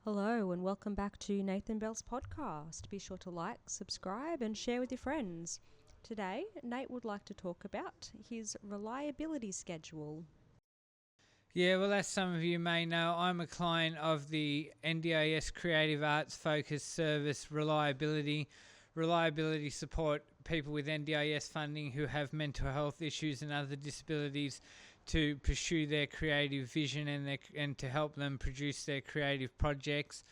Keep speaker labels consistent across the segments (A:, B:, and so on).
A: Hello and welcome back to Nathan Bell's podcast. Be sure to like, subscribe and share with your friends. Today, Nate would like to talk about his reliability schedule.
B: Yeah, well, as some of you may know, I'm a client of the NDIS Creative Arts Focused Service Reliability. Reliability support people with NDIS funding who have mental health issues and other disabilities to pursue their creative vision and to help them produce their creative projects.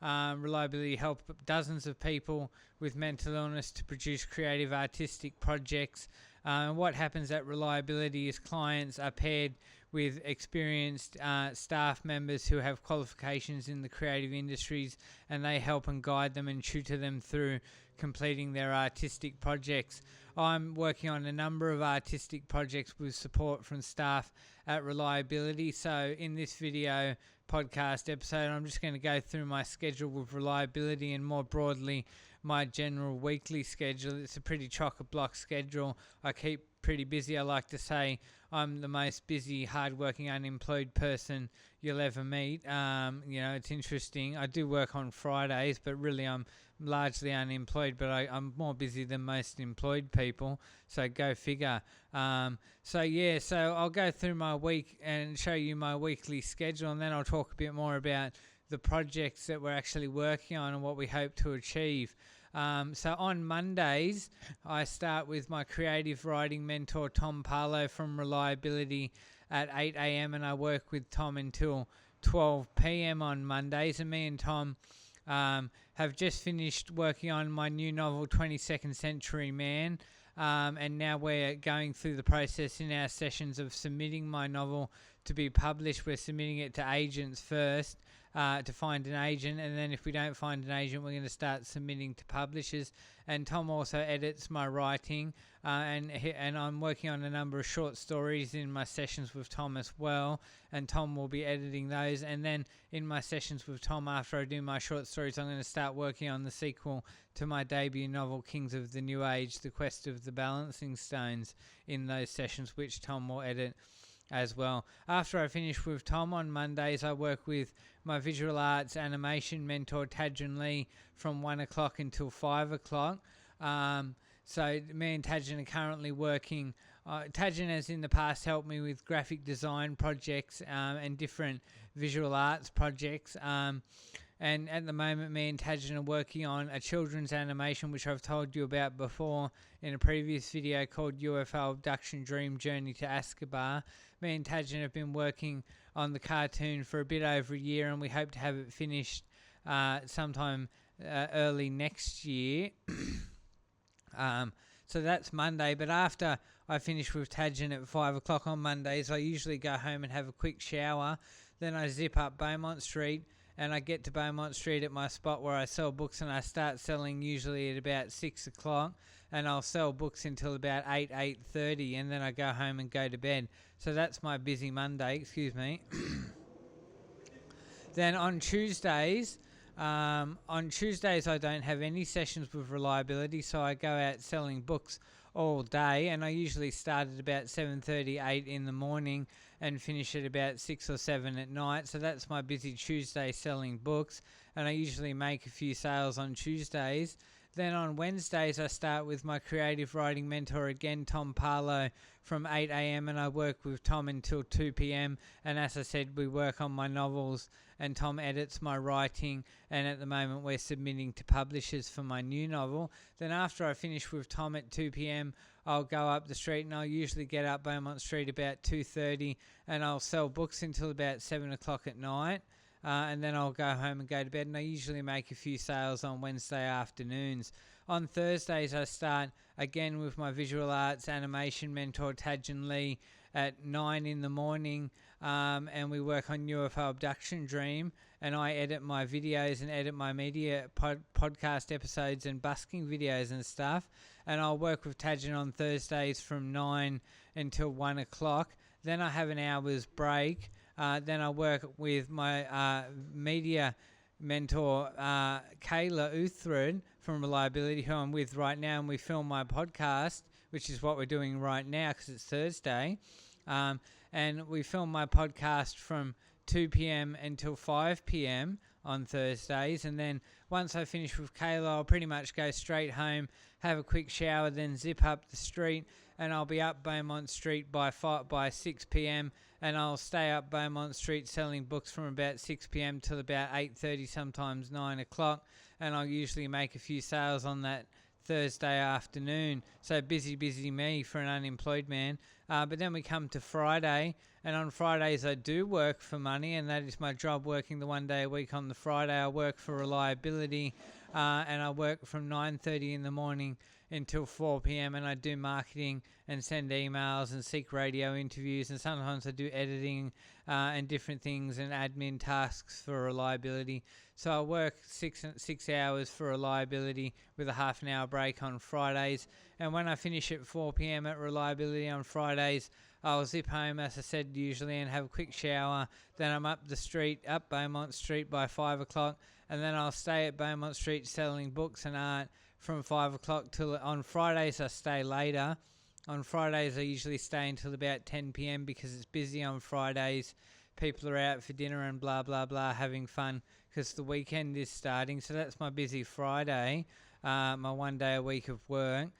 B: Reliability help dozens of people with mental illness to produce creative artistic projects. What happens at Reliability is clients are paired with experienced staff members who have qualifications in the creative industries, and they help and guide them and tutor them through completing their artistic projects. I'm working on a number of artistic projects with support from staff at Reliability. So in this video podcast episode, I'm just going to go through my schedule with Reliability and more broadly my general weekly schedule. It's a pretty chock-a-block schedule. I keep pretty busy. I like to say I'm the most busy, hard-working, unemployed person you'll ever meet. It's interesting. I do work on Fridays, but really I'm largely unemployed, but I'm more busy than most employed people, so go figure. So I'll go through my week and show you my weekly schedule, and then I'll talk a bit more about the projects that we're actually working on and what we hope to achieve. So on Mondays, I start with my creative writing mentor, Tom Parlow from Reliability at 8 a.m. and I work with Tom until 12 p.m. on Mondays. And me and Tom have just finished working on my new novel, 22nd Century Man. And now we're going through the process in our sessions of submitting my novel to be published. We're submitting it to agents first to find an agent, and then if we don't find an agent, we're going to start submitting to publishers. And Tom also edits my writing, and I'm working on a number of short stories in my sessions with Tom as well, and Tom will be editing those. And then in my sessions with Tom, after I do my short stories, I'm going to start working on the sequel to my debut novel, Kings of the New Age, The Quest of the Balancing Stones, in those sessions, which Tom will edit as well. After I finish with Tom on Mondays, I work with my visual arts animation mentor, Tadjin Lee, from 1 o'clock until 5 o'clock. So me and Tadjin are currently working. Tadjin has in the past helped me with graphic design projects and different visual arts projects. And at the moment, me and Tadjin are working on a children's animation, which I've told you about before in a previous video, called UFO Abduction Dream Journey to Azkaban. Me and Tadjin have been working on the cartoon for a bit over a year, and we hope to have it finished sometime early next year. So that's Monday. But after I finish with Tadjin at 5 o'clock on Mondays, I usually go home and have a quick shower. Then I zip up Beaumont Street, and I get to Beaumont Street at my spot where I sell books, and I start selling usually at about 6 o'clock, and I'll sell books until about 8:30, and then I go home and go to bed. So that's my busy Monday, Then on Tuesdays, I don't have any sessions with Reliability, so I go out selling books all day, and I usually start at about 7:30, 8 in the morning and finish at about 6 or 7 at night. So that's my busy Tuesday selling books, and I usually make a few sales on Tuesdays. Then on Wednesdays, I start with my creative writing mentor again, Tom Parlow, from 8 a.m. and I work with Tom until 2 p.m. And as I said, we work on my novels and Tom edits my writing, and at the moment we're submitting to publishers for my new novel. Then after I finish with Tom at 2 p.m, I'll go up the street, and I'll usually get up Beaumont Street about 2:30, and I'll sell books until about 7 o'clock at night. And then I'll go home and go to bed, and I usually make a few sales on Wednesday afternoons. On Thursdays, I start again with my visual arts animation mentor, Tadjin Lee, at 9 in the morning, and we work on UFO Abduction Dream, and I edit my videos and edit my media podcast episodes and busking videos and stuff, and I'll work with Tadjin on Thursdays from 9 until 1 o'clock. Then I have an hour's break. Then I work with my media mentor, Kayla Uthred from Reliability, who I'm with right now, and we film my podcast, which is what we're doing right now because it's Thursday. And we film my podcast from 2 p.m. until 5 p.m. on Thursdays. And then once I finish with Kayla, I'll pretty much go straight home, have a quick shower, then zip up the street, and I'll be up Beaumont Street by 6 p.m. and I'll stay up Beaumont Street selling books from about 6 p.m. till about 8:30, sometimes 9 o'clock, and I'll usually make a few sales on that Thursday afternoon. So busy me for an unemployed man. But then we come to Friday, and on Fridays I do work for money, and that is my job, working the 1 day a week. On the Friday I work for Reliability, and I work from 9:30 in the morning until 4 p.m. and I do marketing and send emails and seek radio interviews, and sometimes I do editing and different things and admin tasks for Reliability. So I work 6 hours for Reliability with a half an hour break on Fridays, and when I finish at 4 p.m. at Reliability on Fridays, I'll zip home, as I said, usually, and have a quick shower. Then I'm up the street, up Beaumont Street by 5 o'clock, and then I'll stay at Beaumont Street selling books and art from 5 o'clock till on Fridays I stay later. On Fridays I usually stay until about 10 p.m. because it's busy on Fridays. People are out for dinner and blah, blah, blah, having fun because the weekend is starting. So that's my busy Friday, my 1 day a week of work.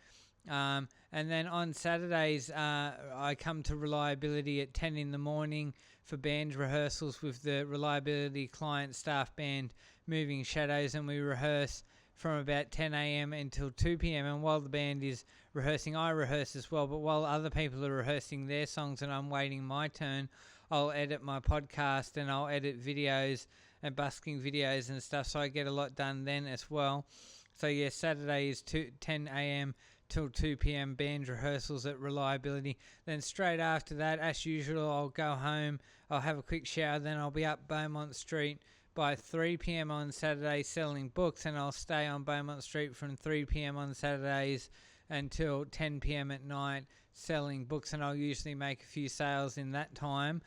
B: And then on Saturdays, I come to Reliability at 10 in the morning for band rehearsals with the Reliability client staff band Moving Shadows, and we rehearse from about 10 a.m. until 2 p.m. And while the band is rehearsing, I rehearse as well. But while other people are rehearsing their songs and I'm waiting my turn, I'll edit my podcast and I'll edit videos and busking videos and stuff. So I get a lot done then as well. So yeah, Saturday is 10 a.m. till 2 p.m. band rehearsals at Reliability. Then straight after that, as usual, I'll go home. I'll have a quick shower. Then I'll be up Beaumont Street by 3 p.m. on Saturday selling books, and I'll stay on Beaumont Street from 3 p.m. on Saturdays until 10 p.m. at night selling books, and I'll usually make a few sales in that time.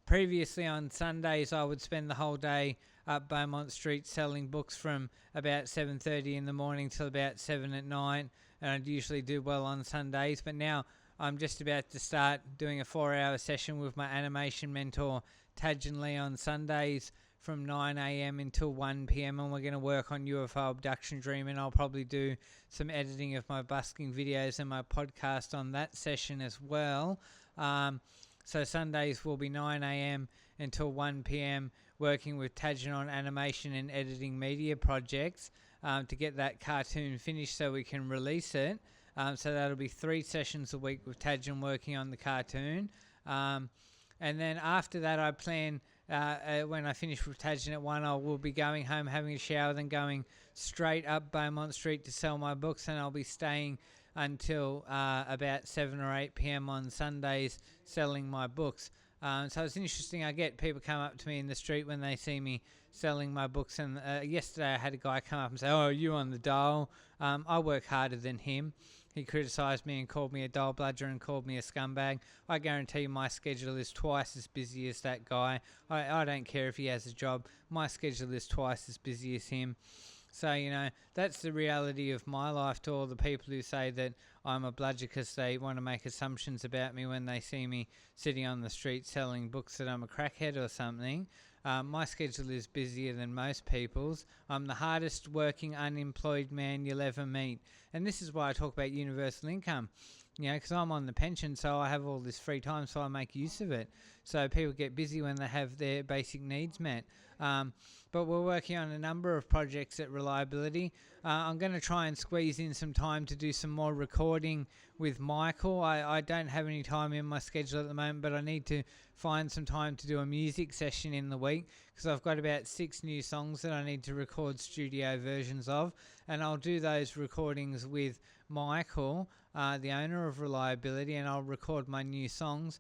B: Previously on Sundays I would spend the whole day up Beaumont Street selling books from about 7:30 in the morning till about 7 at night, and I'd usually do well on Sundays. But now I'm just about to start doing a 4-hour session with my animation mentor Tadjan Lee on Sundays from 9 a.m. until 1 p.m. and we're going to work on UFO Abduction Dream, and I'll probably do some editing of my busking videos and my podcast on that session as well. So Sundays will be 9 a.m. until 1 p.m. working with Tadjan on animation and editing media projects to get that cartoon finished so we can release it. So that'll be 3 sessions a week with Tadjan working on the cartoon. And then after that I plan, when I finish with Tadjan at 1, I will be going home, having a shower, then going straight up Beaumont Street to sell my books, and I'll be staying until about 7 or 8 p.m. on Sundays selling my books. So it's interesting, I get people come up to me in the street when they see me selling my books, and yesterday I had a guy come up and say, "Oh, are you on the dole?" I work harder than him. He criticised me and called me a dole bludger and called me a scumbag. I guarantee you my schedule is twice as busy as that guy. I don't care if he has a job. My schedule is twice as busy as him. So, you know, that's the reality of my life. To all the people who say that I'm a bludger because they want to make assumptions about me when they see me sitting on the street selling books, that I'm a crackhead or something. My schedule is busier than most people's. I'm the hardest working unemployed man you'll ever meet. And this is why I talk about universal income. You know, because I'm on the pension, so I have all this free time, so I make use of it. So people get busy when they have their basic needs met. But we're working on a number of projects at Reliability. I'm going to try and squeeze in some time to do some more recording with Michael. I don't have any time in my schedule at the moment, but I need to find some time to do a music session in the week, because I've got about 6 new songs that I need to record studio versions of, and I'll do those recordings with Michael, the owner of Reliability, and I'll record my new songs.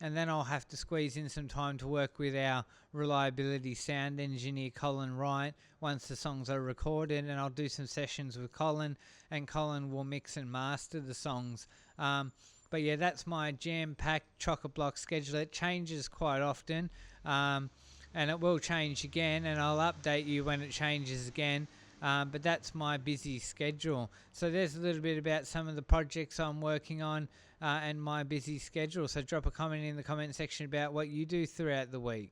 B: And then I'll have to squeeze in some time to work with our Reliability sound engineer Colin Wright once the songs are recorded, and I'll do some sessions with Colin, and Colin will mix and master the songs. But yeah, that's my jam-packed chock-a-block schedule. It changes quite often, and it will change again, and I'll update you when it changes again. But that's my busy schedule. So there's a little bit about some of the projects I'm working on and my busy schedule. So drop a comment in the comment section about what you do throughout the week.